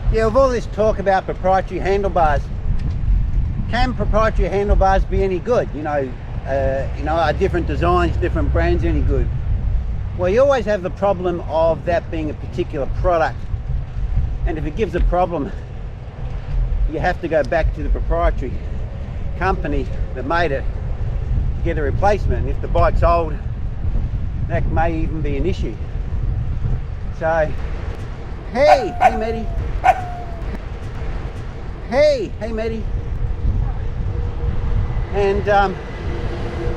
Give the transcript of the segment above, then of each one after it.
Yeah, with all this talk about proprietary handlebars, can proprietary handlebars be any good? Are different designs, different brands any good? Well, you always have the problem of that being a particular product, and if it gives a problem, you have to go back to the proprietary company that made it to get a replacement. And if the bike's old, that may even be an issue. So, hey Matty. Hey Matty. And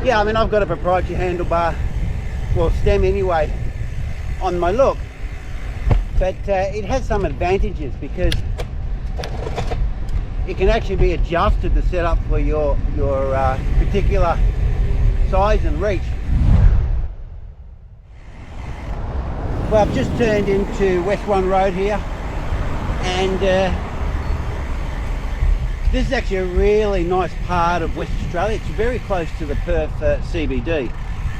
yeah, I mean, I've got a proprietary handlebar, well, stem anyway, on my Look, but it has some advantages because it can actually be adjusted to set up for your particular size and reach. Well, I've just turned into West 1 Road here, and this is actually a really nice part of West Australia. It's very close to the Perth CBD,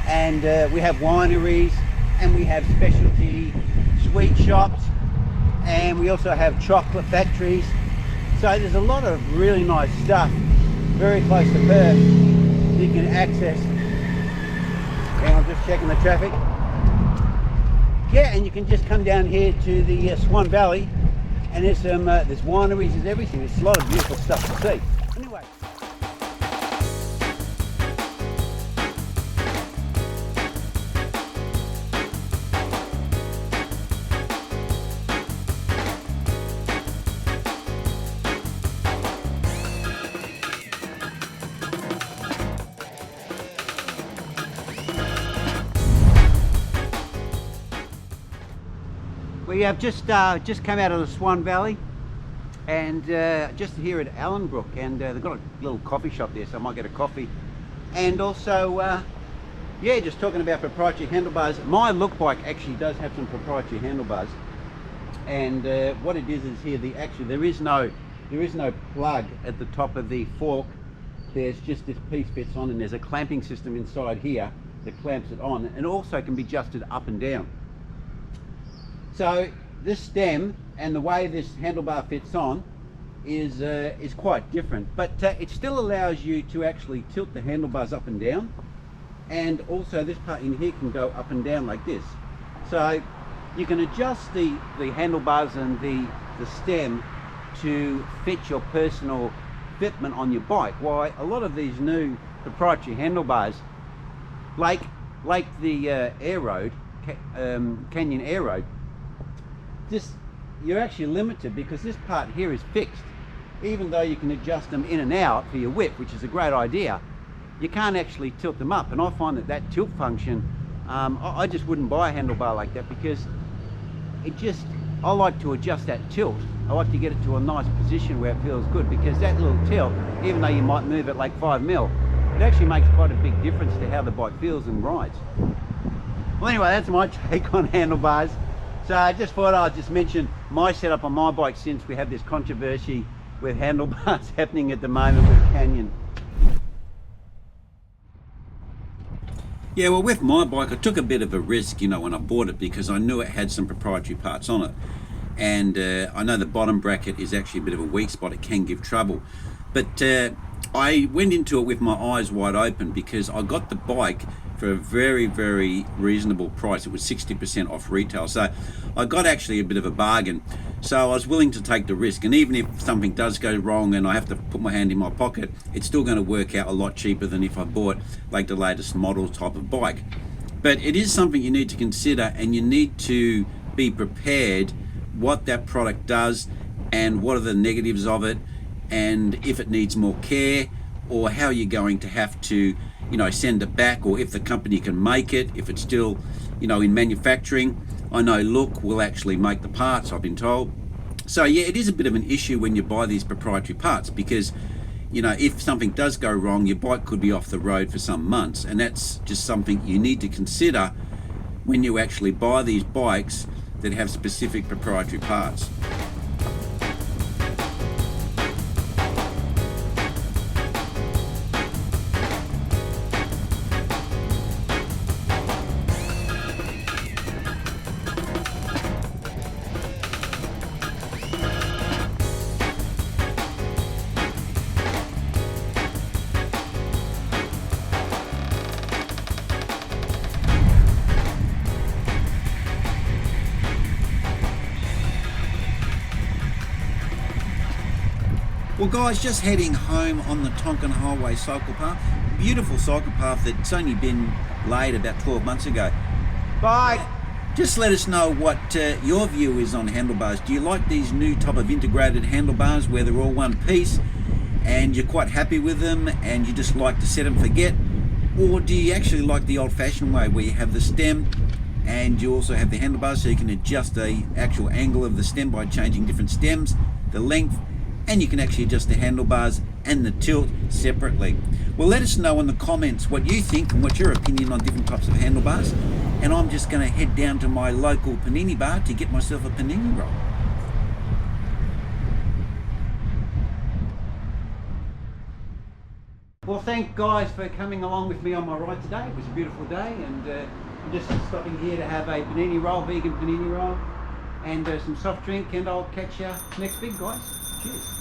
and we have wineries, and we have specialty sweet shops, and we also have chocolate factories. So there's a lot of really nice stuff very close to Perth you can access. And I'm just checking the traffic. Yeah, and you can just come down here to the Swan Valley, and there's wineries, there's everything. There's a lot of beautiful stuff to see. Anyway. We have just come out of the Swan Valley, and just here at Allenbrook, and they've got a little coffee shop there, so I might get a coffee. And also, yeah, just talking about proprietary handlebars. My Look bike actually does have some proprietary handlebars, and what it is here, there is no plug at the top of the fork. There's just this piece fits on, and there's a clamping system inside here that clamps it on, and also can be adjusted up and down. So this stem and the way this handlebar fits on is quite different, but it still allows you to actually tilt the handlebars up and down, and also this part in here can go up and down like this. So you can adjust the handlebars and the stem to fit your personal fitment on your bike. Why a lot of these new proprietary handlebars, like the Air Road, Canyon Air Road, you're actually limited because this part here is fixed. Even though you can adjust them in and out for your whip, which is a great idea, you can't actually tilt them up. And I find that tilt function, I just wouldn't buy a handlebar like that, because I like to adjust that tilt. I like to get it to a nice position where it feels good, because that little tilt, even though you might move it like 5 mil, it actually makes quite a big difference to how the bike feels and rides. Well, anyway, that's my take on handlebars. So I just thought I'd just mention my setup on my bike, since we have this controversy with handlebars happening at the moment with Canyon. Yeah, well, with my bike I took a bit of a risk, when I bought it, because I knew it had some proprietary parts on it, and I know the bottom bracket is actually a bit of a weak spot. It can give trouble, but I went into it with my eyes wide open, because I got the bike for a very, very reasonable price. It was 60% off retail, so I got actually a bit of a bargain. So I was willing to take the risk, and even if something does go wrong and I have to put my hand in my pocket, it's still going to work out a lot cheaper than if I bought like the latest model type of bike. But it is something you need to consider, and you need to be prepared what that product does and what are the negatives of it, and if it needs more care, or how you're going to have to send it back, or if the company can make it, if it's still in manufacturing. I know Look will actually make the parts, I've been told. So yeah, it is a bit of an issue when you buy these proprietary parts, because if something does go wrong, your bike could be off the road for some months, and that's just something you need to consider when you actually buy these bikes that have specific proprietary parts. Well guys, just heading home on the Tonkin Highway cycle path. Beautiful cycle path that's only been laid about 12 months ago. Bye. Just let us know what your view is on handlebars. Do you like these new type of integrated handlebars where they're all one piece and you're quite happy with them and you just like to set and forget? Or do you actually like the old-fashioned way where you have the stem and you also have the handlebars so you can adjust the actual angle of the stem by changing different stems, the length, and you can actually adjust the handlebars and the tilt separately? Well, let us know in the comments what you think and what your opinion on different types of handlebars. And I'm just going to head down to my local panini bar to get myself a panini roll. Well, thank guys for coming along with me on my ride today. It was a beautiful day, and I'm just stopping here to have a panini roll, vegan panini roll, and some soft drink, and I'll catch you next week, guys. Cheers.